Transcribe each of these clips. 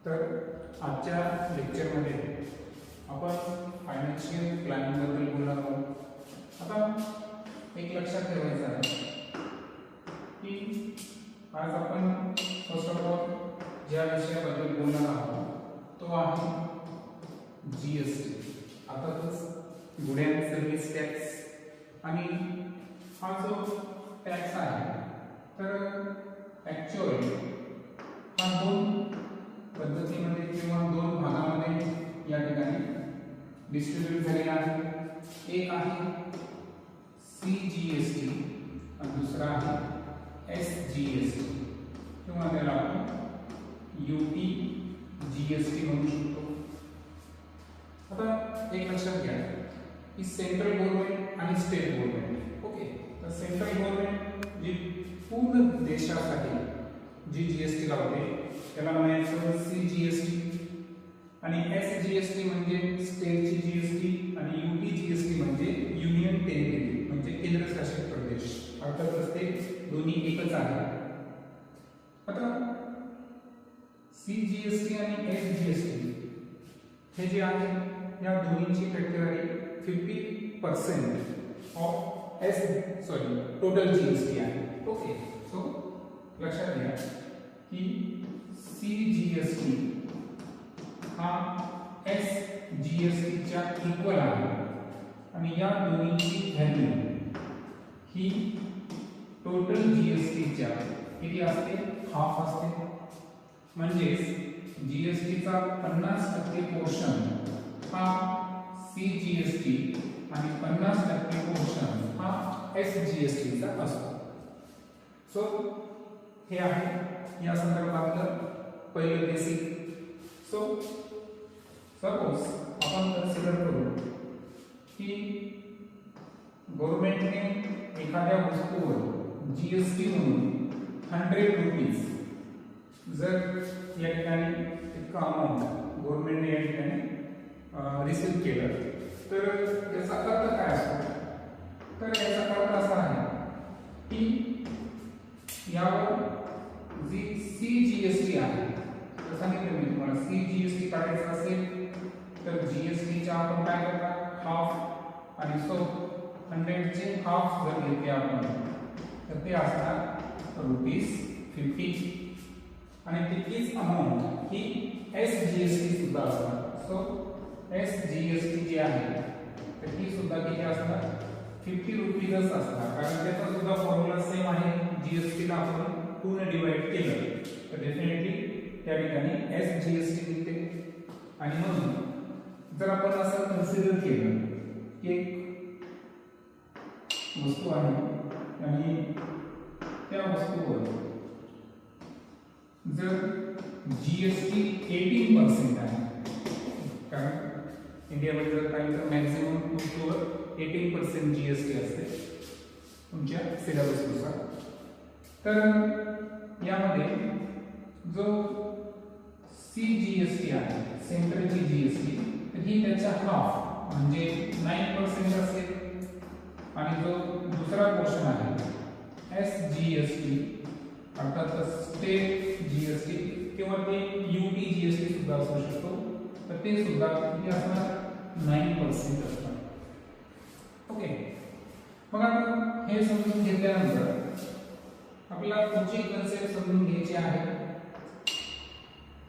तर आजच्या लेक्चरमध्ये आपण फायनान्शियल प्लॅनिंगबद्दल बोलणार आहोत। आता एक लक्षात ठेवायचं आहे की आज आपण फर्स्ट ऑफ ऑल ज्या विषयाबद्दल बोलणार आहोत तो आहे जीएसटी, अर्थातच गुड अँड सर्व्हिस टॅक्स। आणि हा जो टॅक्स आहे तर ॲक्च्युअली हा दोन पद्धतीमध्ये किंवा दोन भागामध्ये या ठिकाणी डिस्ट्रीब्यूट झालेला आहे। एक आहे CGST आणि दुसरा आहे SGST किंवा त्याला आपण UTGST म्हणू शकतो। आता एक लक्षात घ्या की सेंट्रल गव्हर्नमेंट आणि स्टेट गव्हर्नमेंट, ओके, तर सेंट्रल गव्हर्नमेंट जी पूर्ण देशासाठी जी जीएसटी लावते त्याला म्हणायचं CGST आणि SGST म्हणजे स्टेटची जीएसटी आणि UTGST म्हणजे युनियन टेरिटरी म्हणजे केंद्रशासित प्रदेश। अर्थातच ते दोन्ही एकच आहे। आता CGST आणि SGST हे जे आहे या दोन्हीची टक्केवारी 50% ऑफ टोटल जीएसटी आहे। ओके, सो लक्षात घ्या की CGST हा SGST च्या इक्वल आहे आणि या दोन्हीची व्हॅल्यू ही टोटल जीएसटी च्या किती असते, हाफ असते। म्हणजे जीएसटी चा 50% पोर्शन हा CGST आणि 50% पोर्शन हा SGST चा असतो। सो हे आहे या संदर्भातलं पहिलं बेसिक। सो सपोज आपण कन्सिडर करू की गव्हर्नमेंटने एखाद्या वस्तूवर जीएसटी म्हणून 100 रुपीज जर या ठिकाणी इतका अमाऊंट गव्हर्नमेंटने या ठिकाणी रिसीव केलं तर याचा अर्थ काय असतो, तर याचा अर्थ असा आहे की यावर जी CGST आहे, तर सांगितलं मी तुम्हाला CGST काढायचं असेल तर GST च्या आपण काय करणार, हाफ, आणि सो 100 चे हाफ जर घेतले आपण तर ते असणार ₹50 आणि तितकीच अमाऊंट ही SGST सुद्धा असणार। सो SGST जी आहे तर ती सुद्धा किती असणार, ₹50च असणार, कारण त्याचा सुद्धा फॉर्म्युला सेम आहे। जीएसटी ला आपण 2 ने डिवाइड केलं तर डेफिनेटली त्या ठिकाणी SGST निघते। आणि म्हणून जर आपण असं कन्सिडर केलं की एक वस्तू आहे आणि त्या वस्तूवर जर जीएसटी 18% आहे, कारण इंडियामध्ये जर काही तर मॅक्झिमम वस्तूवर 18% जीएसटी असते तुमच्या सिलेबसनुसार, तर यामध्ये जो CGST आहे सेंट्रलची जीएसटी तर ही त्याच्या हाफ म्हणजे 9% असेल आणि जो दुसरा पोर्शन आहे SGST अर्थात स्टेट जीएसटी किंवा ते UTGST सुद्धा असू शकतो, तर ते सुद्धा किती असणार, 9% असणार। ओके, मग आपण हे समजून घेतल्यानंतर आपल्याला पुढची कन्सेप्ट समजून घ्यायची आहे।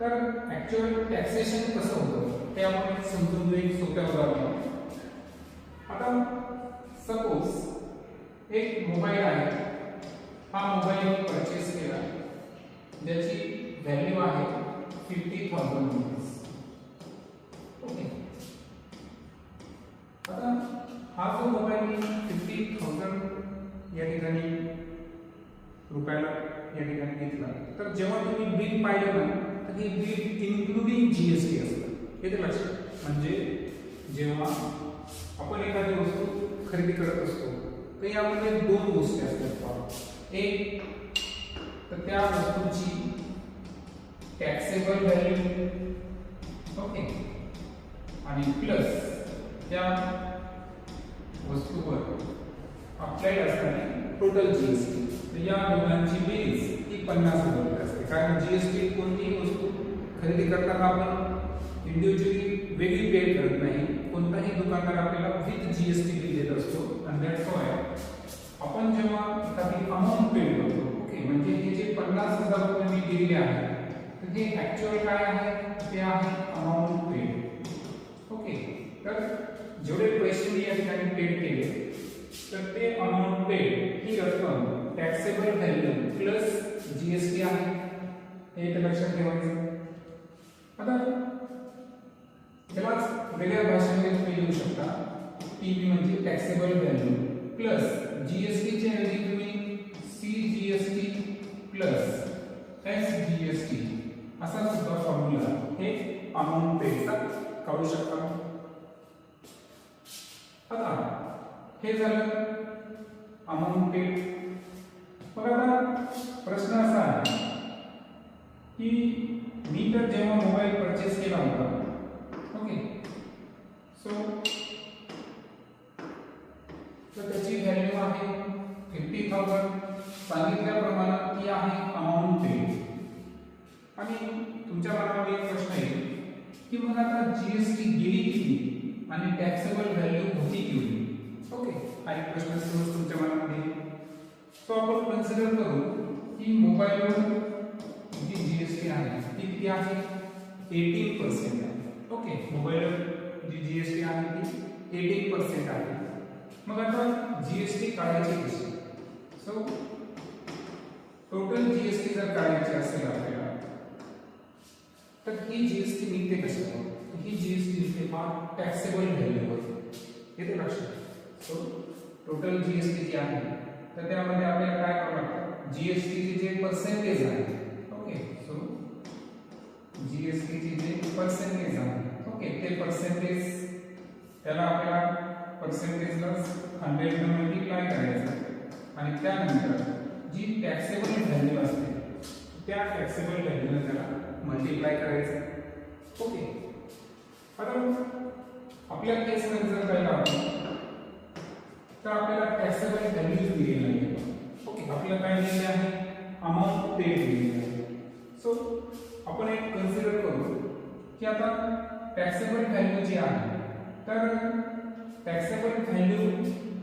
तर ऍक्च्युअल टॅक्सेशन कसं होतं ते आपण समजून घेऊ एक सोप्या उदाहरणाने। आता सपोज एक मोबाईल आहे, हा मोबाईल परचेस केला ज्याची व्हॅल्यू आहे 50,000 रुपीज। ओके, आता हा जो मोबाईल 50,000 या ठिकाणी रुपयाला या ठिकाणी घेतला तर जेव्हा तुम्ही बिल पाहिलं ना तर हे बिल इन्क्लुडिंग जीएसटी असतं। हे तर लक्षात, म्हणजे जेव्हा आपण एखादी वस्तू खरेदी करत असतो तर यामध्ये दोन गोष्टी असतात। एक तर त्या वस्तूची टॅक्सेबल व्हॅल्यू, ओके, आणि प्लस त्या वस्तूवर अप्लाइड असणारी टोटल जीएसटी। तर या दोघांची बेरीज ही 50,000 रुपये असते, कारण जीएसटी कोणतीही वस्तू खरेदी करताना आपण इंडिव्हिज्युअली वेगळी पेड करत नाही, कोणताही दुकानदार आपल्याला विथ जीएसटी बिल देत असतो. आणि दॅट्स व्हाय आपण जेव्हा एखादी अमाऊंट पेड करतो, ओके, म्हणजे हे जे 50,000 रुपये मी दिलेले आहे तर हे ऍक्च्युअल काय आहे, ते आहे अमाऊंट पेड. ओके, तर जेवढे पैसे मी या ठिकाणी पेड केले तर ते अमाऊंट पेड ही रक्कम टॅक्सेबल व्हॅल्यू प्लस जीएसटी आहे, हे इथे लक्षात ठेवायचं. आता त्यालाच वेगळ्या भाषेमध्ये तुम्ही लिहू शकता, टीबी म्हणजे टॅक्सेबल व्हॅल्यू प्लस जीएसटी च्या ऐवजी तुम्ही सीजीएसटी प्लस एसजीएसटी असा सुद्धा फॉर्म्युला हे अमाऊंट पेडचा काढू शकता. आता हे झालं अमाऊंट पेड. मग आता प्रश्न असा आहे की मी तर जेव्हा मोबाईल परचेस केला होता, ओके, सो तर त्याची व्हॅल्यू आहे 50,000, सांगितल्याप्रमाणे ती आहे अमाऊंट पेड. आणि तुमच्या मनामध्ये एक प्रश्न येईल की मग आता जीएसटी गेली किती आणि टॅक्सेबल व्हॅल्यू होती किती. ओके, हा एक प्रश्न सहज तुमच्या मनामध्ये येईल. सो आपण कन्सिडर करू की मोबाईलवर जी जीएसटी आहे ती किती आहे, 18% आहे. ओके, मोबाईलवर जी जीएसटी आहे ती 18% आहे. मग आता जीएसटी काढायची कशी. सो टोटल जीएसटी जर काढायची असेल आपल्याला तर ही जीएसटी निघते कशावर, ही जीएसटी निघते टॅक्सेबल व्हॅल्यूवर, येते लक्षात. सो टोटल जीएसटी जी आहे तर त्यामध्ये आपल्याला काय करावं लागतं, जीएसटी चे जे पर्सेंटेज आहे, ओके, सो जीएसटी चे जे पर्सेंटेज आहे, ओके, ते पर्सेंटेज त्याला आपल्याला पर्सेंटेजला 100 ने मल्टिप्लाय करायचं आणि त्यानंतर जी टॅक्सेबल व्हॅल्यू असते त्या टॅक्सेबल व्हॅल्यूला त्याला मल्टिप्लाय करायचं. ओके, आता आपल्या केसमध्ये जर पाहिलं आपण तर आपल्याला टॅक्सेबल व्हॅल्यू दिली नाही. ओके, आपल्याला काय दिलेले आहे, अमाऊंट पेड दिलेली आहे. सो आपण एक कन्सिडर करू की आता टॅक्सेबल व्हॅल्यू जी आहे तर टॅक्सेबल व्हॅल्यू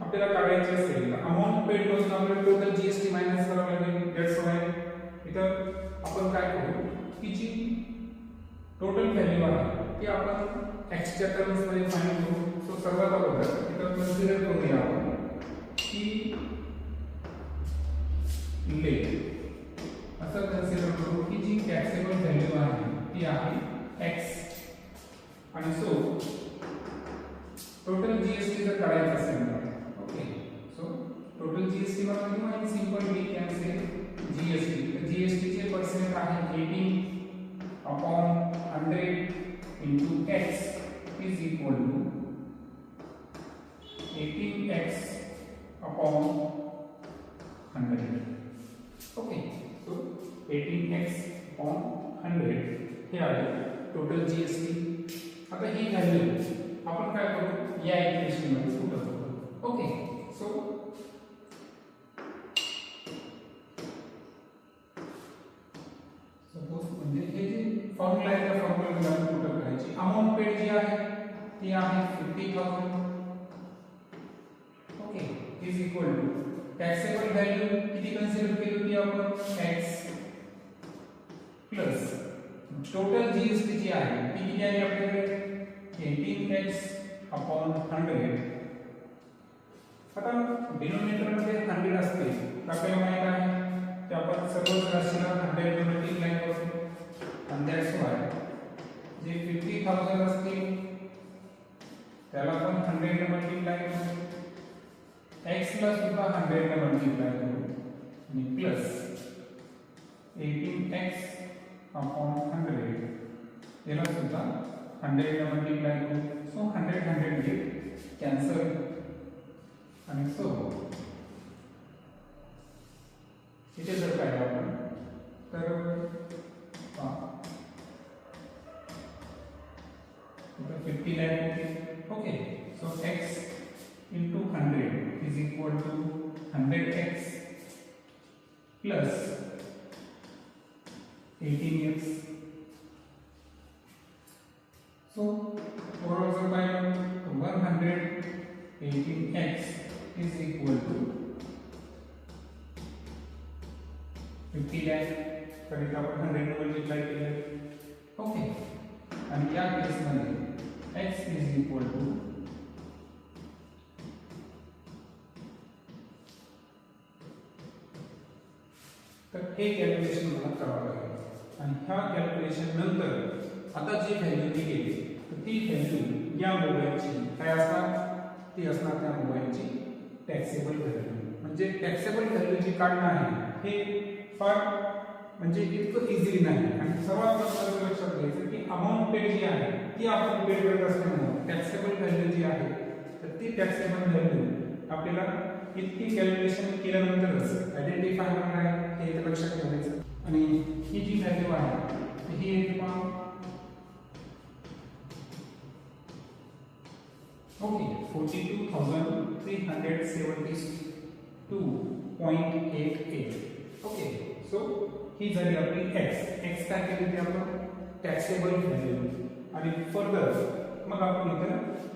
आपल्याला काढायची असेल तर अमाऊंट पेड पासून आपल्याला टोटल जीएसटी मायनस करावं लागेल. दॅट्स व्हाय इथं आपण काय करू की जी टोटल व्हॅल्यू आहे ती आपण एक्सच्या टर्म्स मध्ये फाइंड करू. सो सर्वात अगोदर इथं कन्सिडर करूया आपण की ले असं कन्सिडर करू की जी टॅक्सेबल व्हॅल्यू आहे ती आहे एक्स. आणि सो टोटल जीएसटी जर काढायचं असेल तर, ओके, सो टोटल जीएसटी म्हणजे किंवा simple we can say GST. GST चे पर्सेंट आहे 18/100 into x is equal to 18x/100. Okay, so 18x/100 हे आहे टोटल जीएसटी. आता ही व्हॅल्यू आपण काय करू, या इक्वेशन मध्ये पुट करू. ओके, सो सपोज म्हणजे हे जे फॉर्म्युला आहे त्या फॉर्म्युला मध्ये पुट करायची. अमाऊंट पेड जी आहे ती आहे 50,000. Okay, is equal to taxable value किती कन्सिडर केली होती आपण, x प्लस टोटल जीएसटी जी आहे ती किती आहे आपल्याकडे 18x/100. आता डिनोमिनेटर मध्ये 100 असते तर आपल्याला माहित आहे की आपण सर्वच राशीला 100 ने मल्टिप्लाय करू. आणि दॅट्स व्हाय जे 50,000 असतील त्याला पण 100 ने मल्टिप्लाय करू, x ला सुद्धा 100 ने मल्टिप्लाय करू आणि प्लस 18x/100 याला सुद्धा 100 ने मल्टिप्लाय करू. So 100 get cancel. आणि सो इथे जर काय आपण तर 50 lakh होते. Okay, so x into 100 is equal to 100x plus 18x. So overall जर पाहिलं तर 118x is equal to 50 lakh. तर इथे आपण 100 ने मल्टिप्लाय केले. ओके, आणि या केसमध्ये x is equal to तर हे कॅल्क्युलेशन मला करावं लागेल. आणि ह्या कॅल्क्युलेशन नंतर आता जी व्हॅल्यू दिली तर ती व्हॅल्यू या मोबाईलची काय असणार, ती असणार त्या मोबाईलची टॅक्सेबल व्हॅल्यू. म्हणजे टॅक्सेबल व्हॅल्यू जी काढणं आहे हे फार म्हणजे इतकं इझिली नाही. आणि सर्वात महत्त्वाचं लक्षात घ्यायचं की अमाऊंट पेड जी आहे ती आपण पेड करत असल्यामुळे टॅक्सेबल व्हॅल्यू जी आहे तर ती टॅक्सेबल व्हॅल्यू आपल्याला इतकी कॅल्क्युलेशन केल्यानंतरच आयडेंटिफाय होणार आहे, हे लक्षात ठेवायचं. आणि ही जी व्हॅल्यू आहे ही एक ओके 42,372.88. ओके, सो ही झाली आपली x काय केली ते आपण टॅक्सेबल व्हॅल्यू. आणि फर्दर मग आपण इथं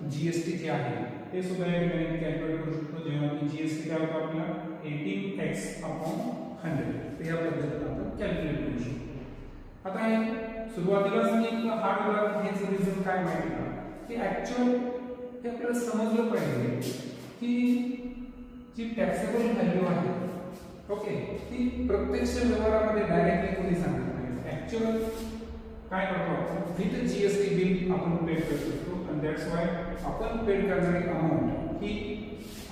जीएसटी जे आहे ते सुद्धा या ठिकाणी कॅल्क्युलेट करू शकतो. जेव्हा की जीएसटी काय होतं आपला 18x/100. तर या पद्धतीने आपण कॅल्क्युलेट करू शकतो. आता हे सुरुवातीलाच मी हार्ड वर्क हेच रिझन काय माहिती का की ऍक्च्युअल हे आपल्याला समजलं पाहिजे की जी टॅक्सेबल व्हॅल्यू आहे ओके ती प्रत्यक्ष व्यवहारामध्ये डायरेक्टली कोणी सांगत नाही. ऍक्च्युअल काय करतो आपण विथ जीएसटी बिल आपण पेड करू शकतो. आणि दॅट्स वाय आपण पेड करणारी अमाऊंट ही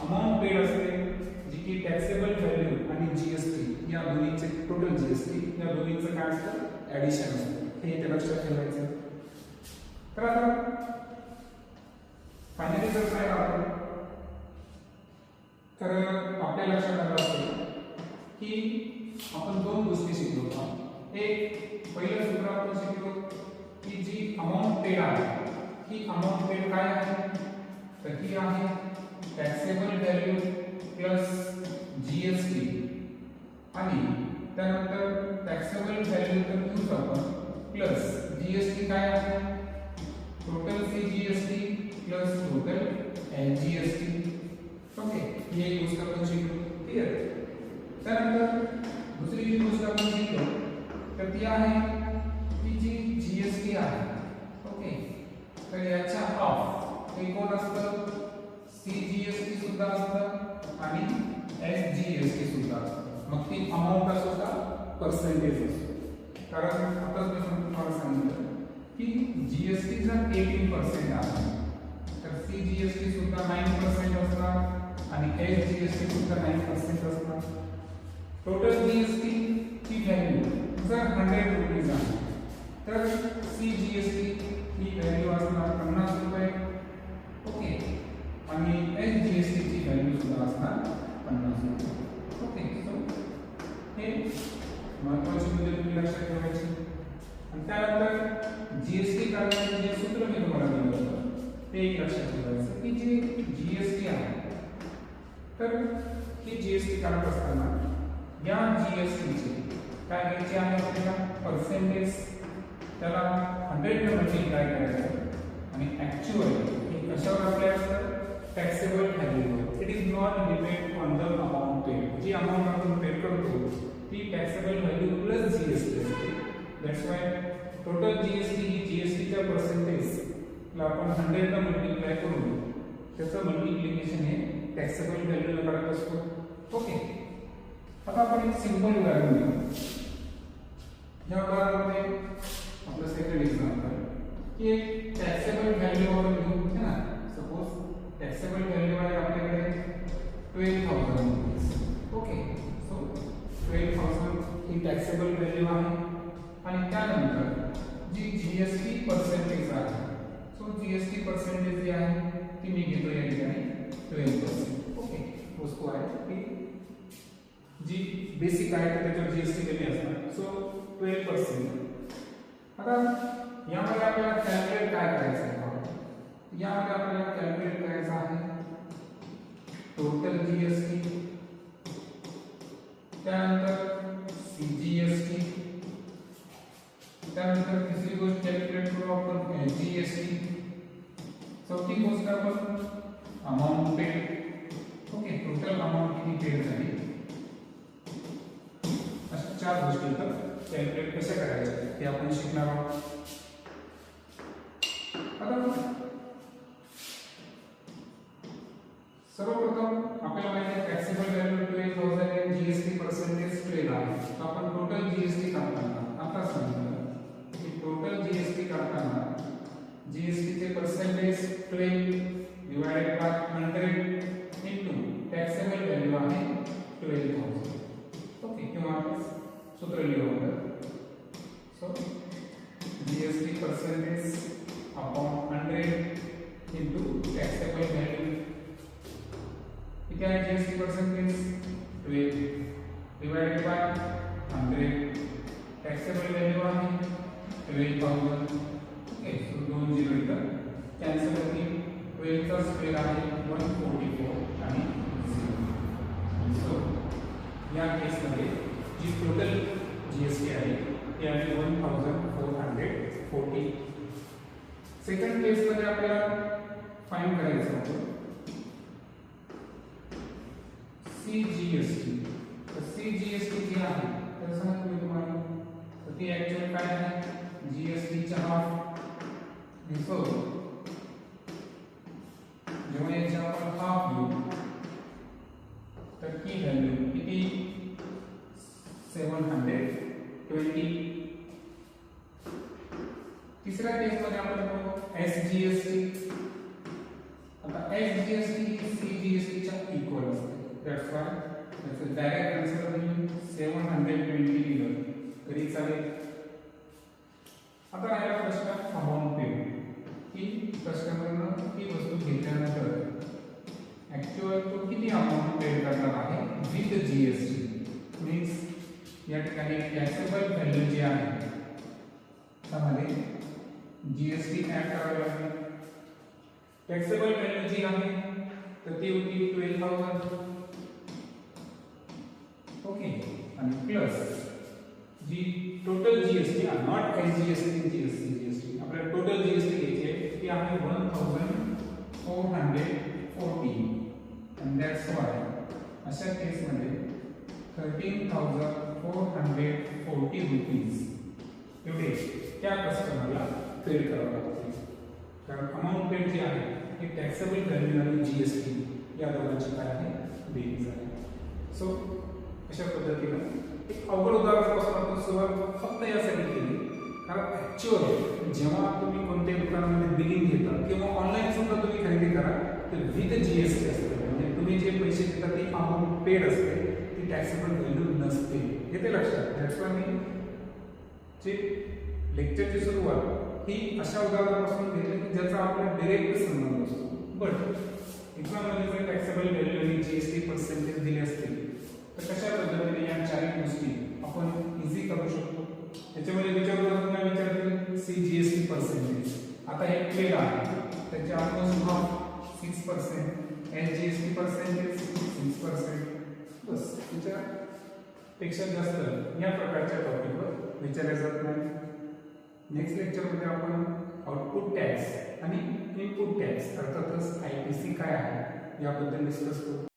अमाऊंट पेड असते जी की टॅक्सेबल व्हॅल्यू आणि जीएसटी या दोन्हीचे टोटल जीएसटी या दोन्हीचं काय असतं ऍडिशन असतं. हे इथे लक्षात ठेवायचं. तर आता फायनली जर काय आपण तर आपल्या लक्षात आलं असेल की आपण दोन गोष्टी शिकलो आहोत. एक पहिलं सूत्र आपण शिकलो की जी अमाऊंट पेड आहे ही अमाऊंट पेड काय आहे तर ही आहे टॅक्सेबल व्हॅल्यू प्लस जीएसटी. आणि त्यानंतर टॅक्सेबल व्हॅल्यू तर घेऊच आपण प्लस जीएसटी काय आहे total CGST plus total NGST. Okay, ही एक गोष्ट आपण शिकलो. क्लियर. त्यानंतर दुसरी जी गोष्ट आपण शिकलो तर ती आहे की जी जीएसटी आहे ओके तर याच्या हाफ हे कोण असतं सीजीएसटी सुद्धा असतं आणि एसजीएसटी सुद्धा असतं. मग ती अमाऊंट असो का पर्सेंटेज असो. कारण आताच मी तुम्हाला सांगितलं की जीएसटी जर 18% आहे तर सीजीएसटी सुद्धा 9% असणार आणि एसजीएसटी सुद्धा 9% असणार. टोटल जीएसटी ची व्हॅल्यू जर 100 रुपीज आहे तर सीजीएसटी ही व्हॅल्यू असणार 50 रुपये ओके आणि एसजीएसटी ची व्हॅल्यू सुद्धा असणार 50 रुपये. ओके, सो हे महत्त्वाची मुद्दे तुम्ही लक्षात ठेवायची. आणि त्यानंतर जीएसटी काढण्याचे जे सूत्र मी तुम्हाला दिलं होतं ते एक लक्षात ठेवायचं की जे जीएसटी आहे तर ही जीएसटी काढत असताना या जीएसटीचे काय घ्यायचे आहे आपल्याला पर्सेंटेज त्याला 100 ने मल्टिप्लाय करायचं आणि ऍक्च्युअल हे कशावर आपल्या असतं टॅक्सेबल व्हॅल्यूवर. It is not depend on the amount paid. जी अमाऊंट आपण पेड करतो ती टॅक्सेबल व्हॅल्यू प्लस जीएसटी असते. दॅट्स वाय टोटल जीएसटी ही जीएसटीच्या पर्सेंटेजला आपण 100 ने मल्टिप्लाय करून त्याचं मल्टिप्लिकेशन हे टॅक्सेबल व्हॅल्यूला करत असतो. ओके, आता आपण एक सिंपल उदाहरण घेऊ. या उदाहरणामध्ये आपलं सेकंड एक्झाम्पल की एक टॅक्सेबल व्हॅल्यू आपण घेऊ है ना. सपोज टॅक्सेबल व्हॅल्यू आहे आपल्याकडे 12,000 रुपीज. ओके, सो 12,000 ही टॅक्सेबल व्हॅल्यू आहे. आणि त्यानंतर जी जीएसटी पर्सेंटेज आहे सो जीएसटी पर्सेंटेज जी आहे ती मी घेतो या ठिकाणी 12%. ओके, वस्तू आहे की जी बेसिक आहे तर त्याच्यावर जीएसटी दिली असणार सो 12%. आता यामध्ये आपल्याला कॅल्क्युलेट काय करायचं आहे यामध्ये आपल्याला कॅल्क्युलेट करायचं आहे टोटल जीएसटी त्यानंतर सीजीएसटी त्यानंतर तिसरी गोष्ट कॅल्क्युलेट करू आपण जीएसटी गोष्ट आपण amount paid. Okay, total amount किती पेड झाली, अशा 4 गोष्टी तर कॅल्क्युलेट कशा करायच्या ते आपण शिकणार आहोत. आता सर्वप्रथम आपल्याला माहिती आहे टॅक्सेबल व्हॅल्यू 12,000 आणि जीएसटी पर्सेंटेज 12 आहे. तर आपण टोटल जीएसटी काढताना आता सांगितलं की टोटल जीएसटी काढताना जीएसटी चे percentage 12 divided by 100 into taxable value आहे 12,000. ओके, किंवा आपण सूत्र लिहू. So GST percentage upon 100 into taxable value. क्या है GST percentage 12 divided by 100 taxable value आहे 12,000. ओके, सो 2 0 इथं कॅन्सल होतील. 12 चा स्क्वेअर आहे 144 आणि 0. सो या केस मध्ये जी टोटल जीएसटी आहे ती आहे 1440. सेकंड केस मध्ये आपल्याला फाइंड करायचं होतं सीजीएसटी. तर सीजीएसटी जी आहे तर सांगतो मी तुम्हाला, तर ती ऍक्च्युअल काय आहे जीएसटी च्या हाफ. सो जेव्हा याच्या आपण हाफ घेऊ तर की व्हॅल्यू किती 720. तिसऱ्या केस मध्ये आपण बघू एसजीएसटी. आता एसजीएसटी ही सीजीएसटी च्या इक्वल असते. That's why that's a direct answer will 720 लिहिलं तरी चालेल. आता राहिला प्रश्न अमाऊंट पेड, की कस्टमरनं ती वस्तू घेतल्यानंतर ऍक्च्युअल तो किती अमाऊंट पेड करणार आहे विथ जीएसटी. मीन्स या ठिकाणी टॅक्सेबल व्हॅल्यू जी आहे त्यामध्ये जीएसटी ऍड करावी लागेल. टॅक्सेबल व्हॅल्यू जी आहे तर ती होती 12,000. ओके, आणि प्लस जी total GST not SGST GST आपल्याला टोटल जीएसटी घ्यायची आहे ती आहे 1440. and that's why अशा केस मध्ये 13,440 रुपीज एवढे त्या कस्टमरला पेड करावं लागते. कारण अमाऊंट पेड जी आहे ती टॅक्सेबल व्हॅल्यू आणि जीएसटी या दोघांची काय आहे बेरीज आहे. सो अशा पद्धतीनं एक अवघड उदाहरणापासून आपण सुरुवात फक्त यासाठी केली कारण ऍक्च्युअल जेव्हा तुम्ही कोणत्याही दुकानामध्ये बिलिंग घेता किंवा ऑनलाईन सुद्धा तुम्ही खरेदी करा तर विथ जीएसटी असते. म्हणजे तुम्ही जे पैसे देता ती अमाऊंट पेड असते, ती टॅक्सेबल व्हॅल्यू नसते. येते लक्षात. दॅट्स वाय मी जे लेक्चरची सुरुवात ही अशा उदाहरणापासून घेतली की ज्याचा आपला डायरेक्ट संबंध असतो. बट एक्झाममध्ये जर टॅक्सेबल व्हॅल्यू आणि जीएसटी पर्सेंटेज दिले असतील तर कशा पद्धतीने या 4 गोष्टी आपण इझी करू शकतो. त्याच्यामध्ये विचारलं विचारतील सीजीएसटी पर्सेंटेज. आता हे पेड आहे त्याचे ऑलमोस्ट हाफ 6%, एसजीएसटी पर्सेंटेज 6%. बस त्याच्यापेक्षा जास्त या प्रकारच्या टॉपिकवर विचारले जात नाही. नेक्स्ट लेक्चरमध्ये आपण आउटपुट टॅक्स आणि इनपुट टॅक्स अर्थातच आयपीसी काय आहे याबद्दल डिस्कस करू.